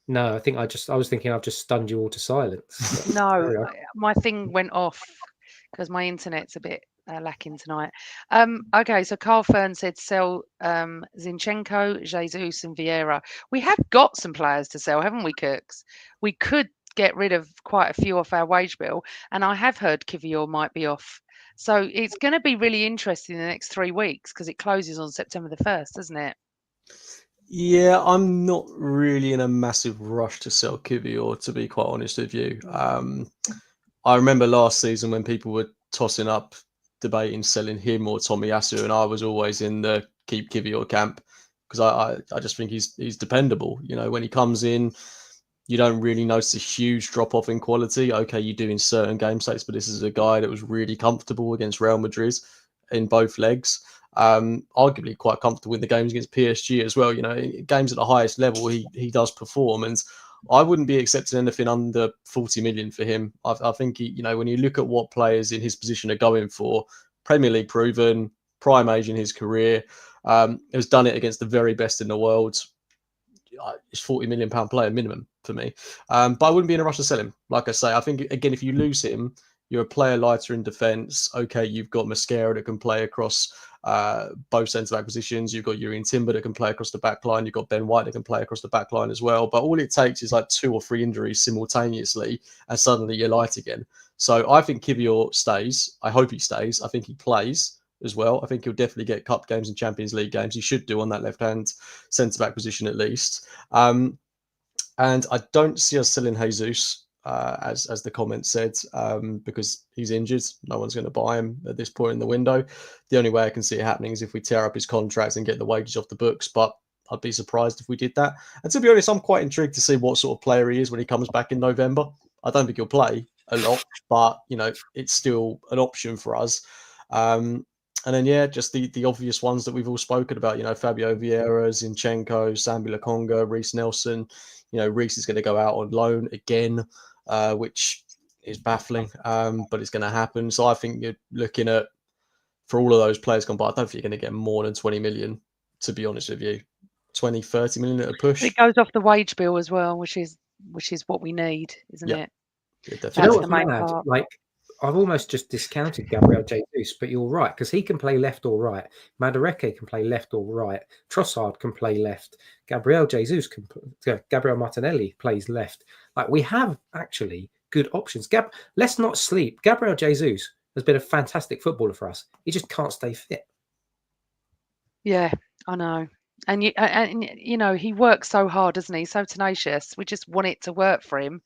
No, I think I was thinking I've just stunned you all to silence. No, my thing went off because my internet's a bit lacking tonight. Okay, so Carl Fern said sell Zinchenko, Jesus, and Vieira. We have got some players to sell, haven't we, Cooks? We could get rid of quite a few off our wage bill, and I have heard Kivior might be off. So it's going to be really interesting in the next 3 weeks because it closes on September the 1st, doesn't it? Yeah, I'm not really in a massive rush to sell Kivior, to be quite honest with you. I remember last season when people were tossing up debating selling him or Tomiyasu, and I was always in the keep Kivior camp because I just think he's dependable. You know, when he comes in, you don't really notice a huge drop off in quality. Okay, you do in certain game states, but this is a guy that was really comfortable against Real Madrid in both legs. Arguably quite comfortable in the games against PSG as well. You know, games at the highest level, he does perform, and I wouldn't be accepting anything under 40 million for him. I think he, you know, when you look at what players in his position are going for, Premier League proven, prime age in his career, has done it against the very best in the world. It's £40 million player minimum for me. But I wouldn't be in a rush to sell him. Like I say, I think, again, if you lose him, you're a player lighter in defence. Okay, you've got Mosquera that can play across both centre-back positions. You've got Jurrien Timber that can play across the back line. You've got Ben White that can play across the back line as well. But all it takes is like 2 or 3 injuries simultaneously, and suddenly you're light again. So I think Kivior stays. I hope he stays. I think he plays as well. I think he'll definitely get cup games and Champions League games. He should do on that left-hand centre-back position at least. And I don't see us selling Jesus. As the comment said, because he's injured. No one's going to buy him at this point in the window. The only way I can see it happening is if we tear up his contract and get the wages off the books, but I'd be surprised if we did that. And to be honest, I'm quite intrigued to see what sort of player he is when he comes back in November. I don't think he'll play a lot, but, you know, it's still an option for us. And then, yeah, just the obvious ones that we've all spoken about, you know, Fabio Vieira, Zinchenko, Sambi Lokonga, Reece Nelson. You know, Reece is going to go out on loan again, which is baffling, but it's going to happen. So I think you're looking at, for all of those players gone by, I don't think you're going to get more than 20 million, to be honest with you. 20, 30 million at a push. It goes off the wage bill as well, which is what we need, isn't it? Yeah, definitely. You know what's mad? Like, I've almost just discounted Gabriel Jesus, but you're right, because he can play left or right. Madueke can play left or right. Trossard can play left. Gabriel Martinelli plays left. Like, we have actually good options. Let's not sleep. Gabriel Jesus has been a fantastic footballer for us. He just can't stay fit. Yeah, I know. And you know, he works so hard, doesn't he? So tenacious. We just want it to work for him.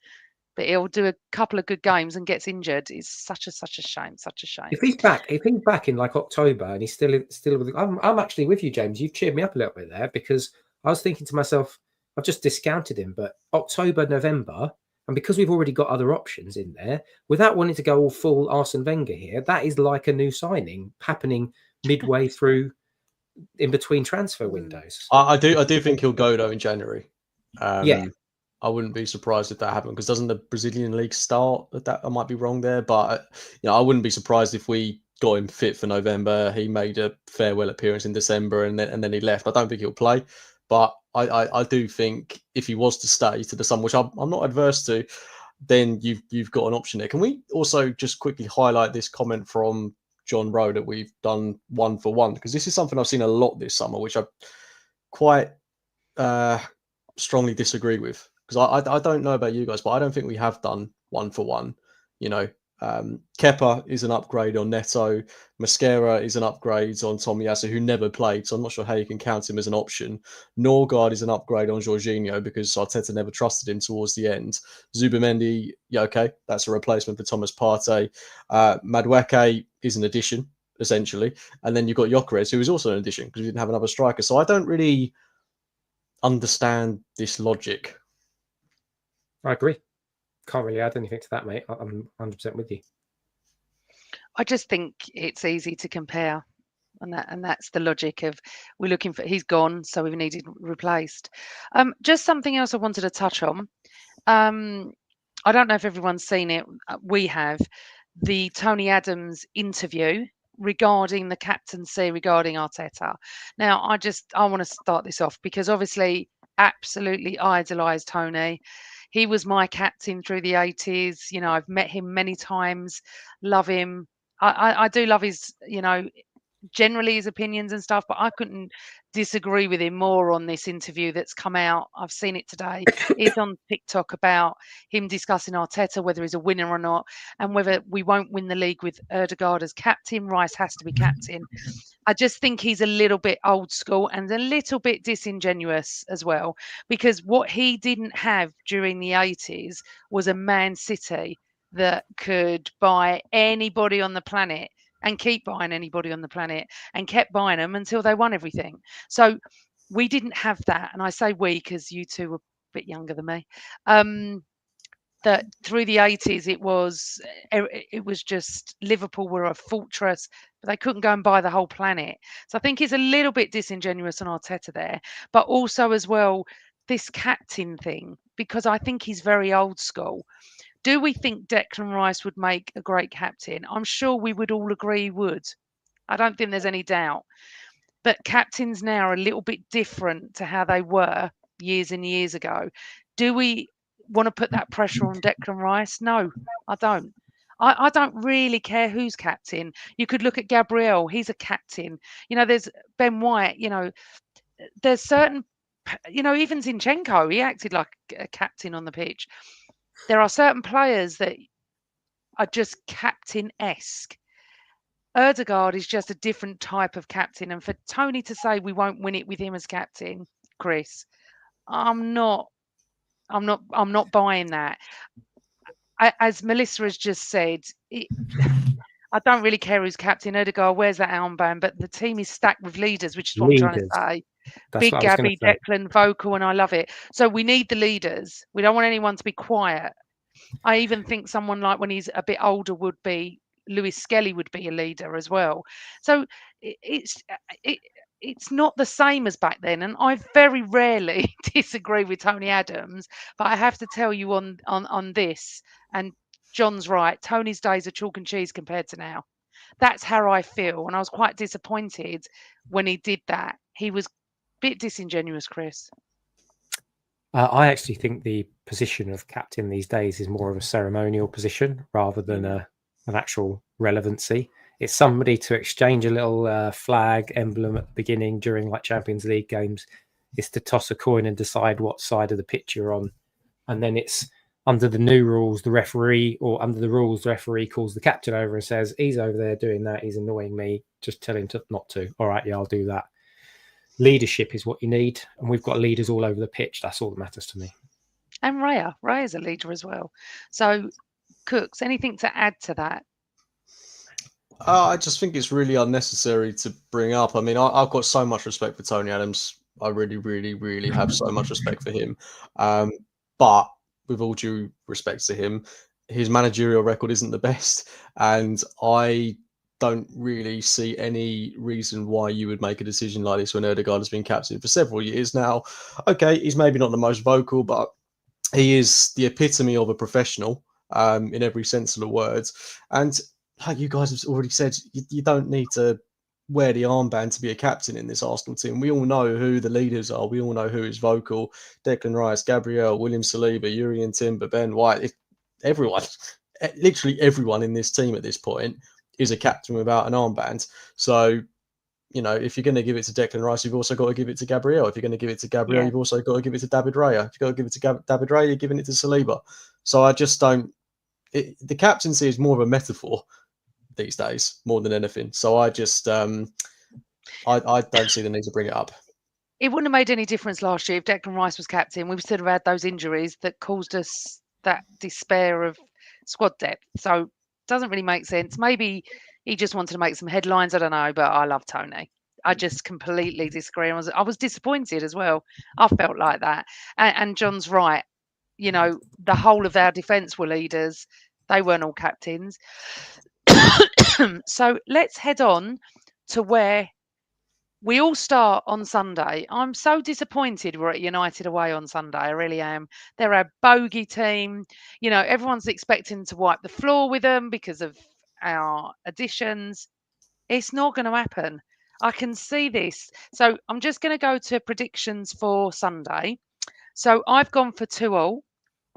But he'll do a couple of good games and gets injured. It's such a shame. Such a shame. If he's back in like October and he's still with, I'm actually with you, James. You've cheered me up a little bit there, because I was thinking to myself, I've just discounted him. But October, November, and because we've already got other options in there, without wanting to go all full Arsene Wenger here, that is like a new signing happening midway through, in between transfer windows. I do think he'll go though in January. Yeah. I wouldn't be surprised if that happened, because doesn't the Brazilian league start at that? I might be wrong there, but you know, I wouldn't be surprised if we got him fit for November. He made a farewell appearance in December, and then he left. I don't think he'll play, but I do think if he was to stay to the summer, which I'm not adverse to, then you've got an option there. Can we also just quickly highlight this comment from John Rowe that we've done 1 for 1? Because this is something I've seen a lot this summer, which I quite strongly disagree with. Because I don't know about you guys, but I don't think we have done 1 for 1. You know, Kepa is an upgrade on Neto. Mosquera is an upgrade on Tomiyasu, who never played, so I'm not sure how you can count him as an option. Norgard is an upgrade on Jorginho because Arteta never trusted him towards the end. Zubimendi, yeah, okay, that's a replacement for Thomas Partey. Madueke is an addition essentially, and then you've got Gyökeres, who is also an addition because we didn't have another striker. So I don't really understand this logic. I agree. Can't really add anything to that, mate. I'm 100% with you. I just think it's easy to compare, and that's the logic of we're looking for. He's gone, so we've needed replaced. Just something else I wanted to touch on. I don't know if everyone's seen it. We have the Tony Adams interview regarding the captaincy regarding Arteta. Now, I want to start this off because obviously, absolutely idolised Tony. He was my captain through the 80s. You know, I've met him many times, love him. I do love his, generally his opinions and stuff, but I couldn't disagree with him more on this interview that's come out. I've seen it today. It's on TikTok about him discussing Arteta, whether he's a winner or not, and whether we won't win the league with Ødegaard as captain. Rice has to be captain. I just think he's a little bit old school and a little bit disingenuous as well, because what he didn't have during the 80s was a Man City that could buy anybody on the planet and keep buying anybody on the planet and kept buying them until they won everything. So we didn't have that. And I say we because you two were a bit younger than me. That through the 80s, it was just Liverpool were a fortress, but they couldn't go and buy the whole planet. So I think he's a little bit disingenuous on Arteta there, but also as well, this captain thing, because I think he's very old school. Do we think Declan Rice would make a great captain? I'm sure we would all agree he would. I don't think there's any doubt. But captains now are a little bit different to how they were years and years ago. Do we want to put that pressure on Declan Rice? No, I don't. I don't really care who's captain. You could look at Gabriel. He's a captain. There's Ben White. There's certain, even Zinchenko, he acted like a captain on the pitch. There are certain players that are just captain-esque. Ødegaard is just a different type of captain. And for Tony to say we won't win it with him as captain, Chris, I'm not buying that. As Melissa has just said, I don't really care who's captain. Ødegaard wears that armband, but the team is stacked with leaders, which is what I'm trying to say. That's Big what I was Gabby, gonna say. Declan, vocal, and I love it. So we need the leaders. We don't want anyone to be quiet. I even think someone like when he's a bit older would be Lewis Skelly would be a leader as well. So it's not the same as back then. And I very rarely disagree with Tony Adams, but I have to tell you on this, and John's right, Tony's days are chalk and cheese compared to now. That's how I feel. And I was quite disappointed when he did that. He was a bit disingenuous, Chris. I actually think the position of captain these days is more of a ceremonial position rather than an actual relevancy. It's somebody to exchange a little flag emblem at the beginning during like Champions League games. It's to toss a coin and decide what side of the pitch you're on. And then it's under the new rules, the referee calls the captain over and says, he's over there doing that. He's annoying me. Just tell him not to. All right, yeah, I'll do that. Leadership is what you need. And we've got leaders all over the pitch. That's all that matters to me. And Raya's a leader as well. So, Cooks, anything to add to that? I just think it's really unnecessary to bring up. I mean, I've got so much respect for Tony Adams. I really, really, really have so much respect for him. But with all due respect to him, his managerial record isn't the best. And I don't really see any reason why you would make a decision like this when Ødegaard has been captain for several years now. Okay, he's maybe not the most vocal, but he is the epitome of a professional in every sense of the words. And like you guys have already said, you don't need to wear the armband to be a captain in this Arsenal team. We all know who the leaders are. We all know who is vocal. Declan Rice, Gabriel, William Saliba, Jurrien Timber, Ben White. Everyone, literally everyone in this team at this point is a captain without an armband. So, if you're going to give it to Declan Rice, you've also got to give it to Gabriel. If you're going to give it to Gabriel, You've also got to give it to David Raya. If you've got to give it to David Raya, you're giving it to Saliba. So I just don't... the captaincy is more of a metaphor these days, more than anything. So I just... I don't see the need to bring it up. It wouldn't have made any difference last year if Declan Rice was captain. We would have had those injuries that caused us that despair of squad depth. So it doesn't really make sense. Maybe he just wanted to make some headlines. I don't know, but I love Tony. I just completely disagree. I was disappointed as well. I felt like that. And John's right. You know, the whole of our defence were leaders. They weren't all captains. So let's head on to where we all start on Sunday. I'm so disappointed we're at United away on Sunday. I really am. They're a bogey team. You know, everyone's expecting to wipe the floor with them because of our additions. It's not going to happen. I can see this. So I'm just going to go to predictions for Sunday. So I've gone for 2-2.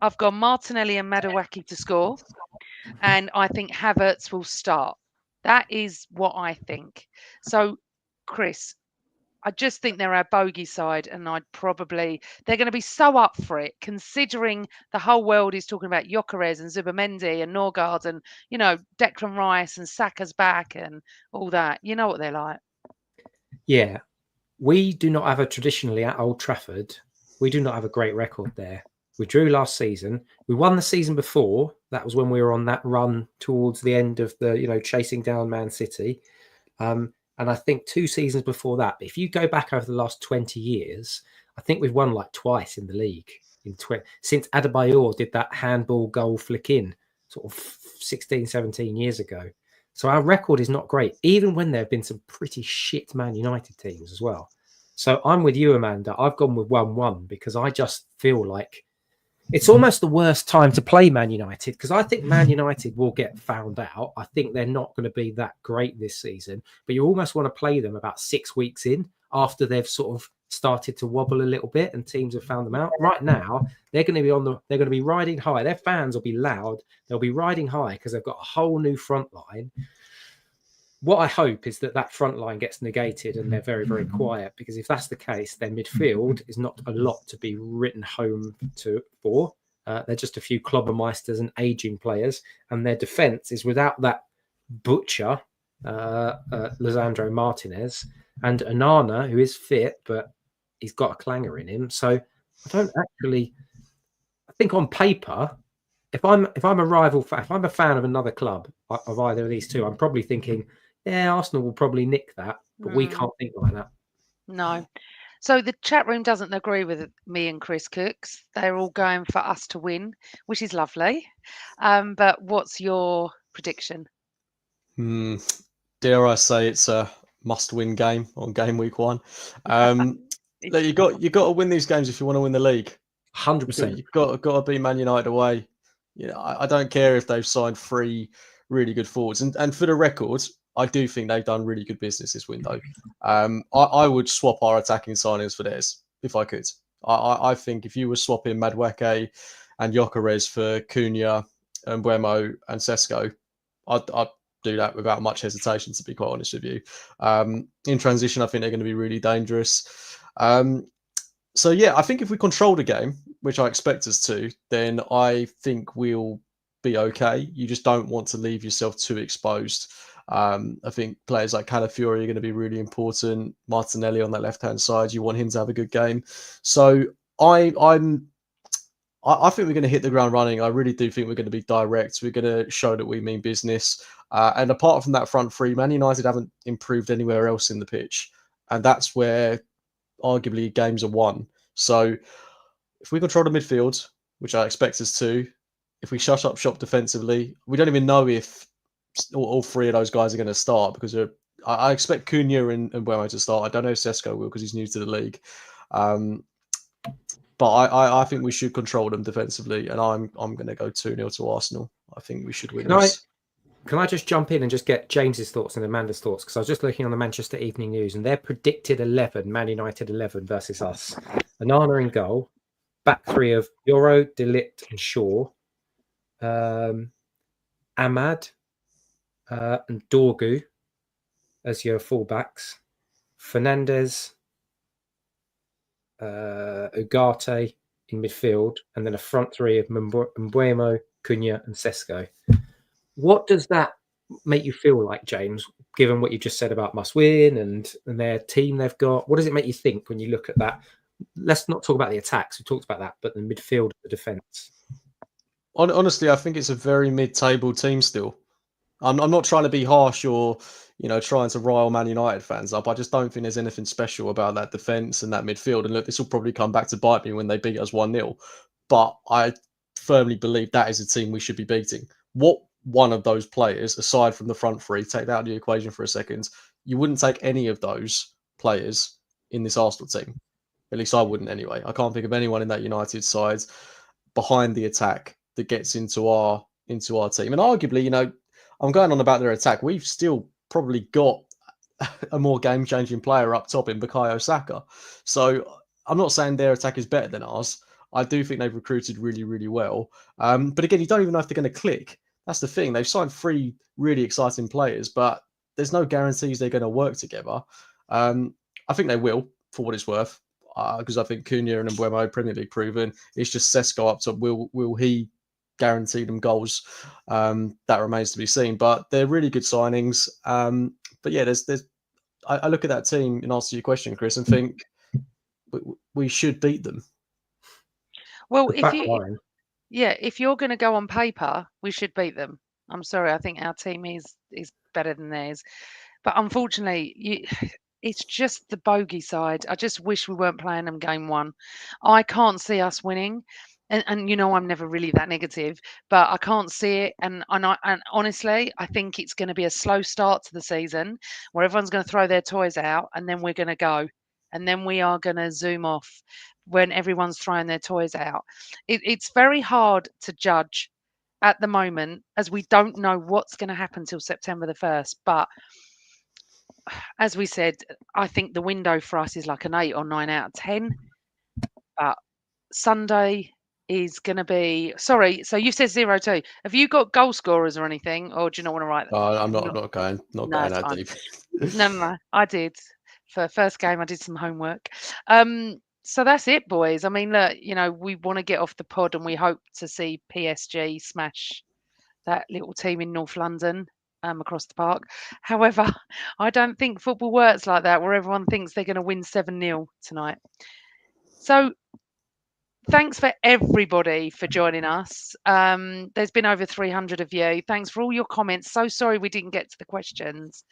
I've gone Martinelli and Madueke to score. And I think Havertz will start. That is what I think. So, Chris, I just think they're our bogey side, and they're going to be so up for it, considering the whole world is talking about Gyökeres and Zubamendi and Norgard and, you know, Declan Rice and Saka's back and all that. You know what they're like. Yeah. We do not have traditionally at Old Trafford, we do not have a great record there. We drew last season. We won the season before. That was when we were on that run towards the end of the, you know, chasing down Man City. And I think 2 seasons before that. But if you go back over the last 20 years, I think we've won like twice in the league since Adebayor did that handball goal flick in sort of 16, 17 years ago. So our record is not great, even when there have been some pretty shit Man United teams as well. So I'm with you, Amanda. I've gone with 1-1 because I just feel like it's almost the worst time to play Man United, because I think Man United will get found out. I think they're not going to be that great this season, but you almost want to play them about 6 weeks in after they've sort of started to wobble a little bit and teams have found them out. Right now, they're going to be riding high. Their fans will be loud. They'll be riding high because they've got a whole new front line. What I hope is that front line gets negated and they're very, very quiet, because if that's the case, their midfield is not a lot to be written home for. They're just a few Klobbermeisters and aging players, and their defence is without that butcher, Lisandro Martinez, and Onana, who is fit, but he's got a clanger in him. So I think on paper, if I'm a rival fan, if I'm a fan of another club of either of these two, I'm probably thinking, yeah, Arsenal will probably nick that, but we can't think like that. No. So the chat room doesn't agree with me and Chris Cooks. They're all going for us to win, which is lovely. But what's your prediction? Dare I say it's a must-win game on game week 1. Look, you got to win these games if you want to win the league. 100%. You've got to beat Man United away. You know, I don't care if they've signed 3 really good forwards, and for the record, I do think they've done really good business this window. I would swap our attacking signings for theirs if I could. I think if you were swapping Madueke and Gyökeres for Cunha and Mbeumo and Sesko, I'd do that without much hesitation, to be quite honest with you. In transition, I think they're going to be really dangerous. So, yeah, I think if we control the game, which I expect us to, then I think we'll be okay. You just don't want to leave yourself too exposed. I think players like Calafiori are going to be really important. Martinelli on that left-hand side, you want him to have a good game. So I think we're going to hit the ground running. I really do think we're going to be direct. We're going to show that we mean business. And apart from that front three, Man United haven't improved anywhere else in the pitch. And that's where arguably games are won. So if we control the midfield, which I expect us to, if we shut up shop defensively, we don't even know if all 3 of those guys are going to start, because I expect Cunha and Mbeumo to start. I don't know if Sesko will, because he's new to the league. But I think we should control them defensively, and I'm going to go 2-0 to Arsenal. I think we should win this. Can I just jump in and just get James's thoughts and Amanda's thoughts? Because I was just looking on the Manchester Evening News, and their predicted 11, Man United 11 versus us. Onana in goal, back 3 of Euro, De Ligt and Shaw, Ahmad and Dorgu as your fullbacks, Fernandes, Ugarte in midfield, and then a front 3 of Mbeumo, Cunha and Sesko. What does that make you feel like, James, given what you just said about must win and their team they've got? What does it make you think when you look at that? Let's not talk about the attacks. We talked about that, but the midfield, the defence. Honestly, I think it's a very mid-table team still. I'm not trying to be harsh or, trying to rile Man United fans up. I just don't think there's anything special about that defence and that midfield. And look, this will probably come back to bite me when they beat us 1-0. But I firmly believe that is a team we should be beating. What one of those players, aside from the front three, take that out of the equation for a second, you wouldn't take any of those players in this Arsenal team. At least I wouldn't anyway. I can't think of anyone in that United side behind the attack that gets into our team. And arguably, I'm going on about their attack. We've still probably got a more game-changing player up top in Bukayo Saka. So I'm not saying their attack is better than ours. I do think they've recruited really, really well. But again, you don't even know if they're going to click. That's the thing. They've signed 3 really exciting players, but there's no guarantees they're going to work together. I think they will, for what it's worth, because I think Cunha and Mbeumo, Premier League proven. It's just Sesko up top. Will he guarantee them goals? That remains to be seen. But they're really good signings. But yeah, I look at that team in answer to your question, Chris, and think we should beat them. Well, if you're going to go on paper, we should beat them. I'm sorry, I think our team is better than theirs, but unfortunately, it's just the bogey side. I just wish we weren't playing them game 1. I can't see us winning, and I'm never really that negative, but I can't see it. And honestly, I think it's going to be a slow start to the season where everyone's going to throw their toys out, and then we're going to go, and then we are going to zoom off when everyone's throwing their toys out. It's very hard to judge at the moment, as we don't know what's going to happen till September the 1st. But as we said, I think the window for us is like an 8 or 9 out of 10. But Sunday is going to be... Sorry, so you said 0-2. Have you got goal scorers or anything, or do you not want to write that? I'm not going that deep. No, I did. For first game, I did some homework. So that's it, boys. I mean, look, we want to get off the pod, and we hope to see PSG smash that little team in North London across the park. However, I don't think football works like that, where everyone thinks they're going to win 7-0 tonight. So thanks for everybody for joining us. There's been over 300 of you. Thanks for all your comments. So sorry we didn't get to the questions,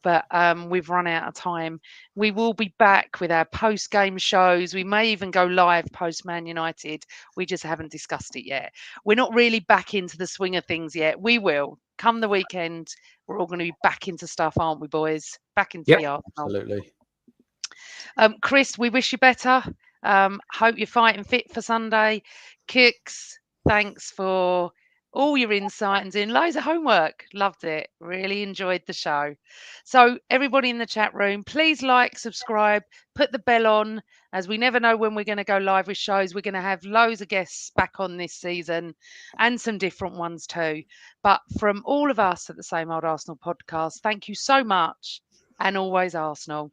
but we've run out of time. We will be back with our post-game shows. We may even go live post-Man United. We just haven't discussed it yet. We're not really back into the swing of things yet. We will. Come the weekend, we're all going to be back into stuff, aren't we, boys? Back into the Arsenal. Absolutely. Chris, we wish you better. Hope you're fighting fit for Sunday. Kicks, thanks for all your insight and doing loads of homework. Loved it. Really enjoyed the show. So everybody in the chat room, please like, subscribe, put the bell on, as we never know when we're going to go live with shows. We're going to have loads of guests back on this season and some different ones too. But from all of us at the Same Old Arsenal podcast, thank you so much, and always Arsenal.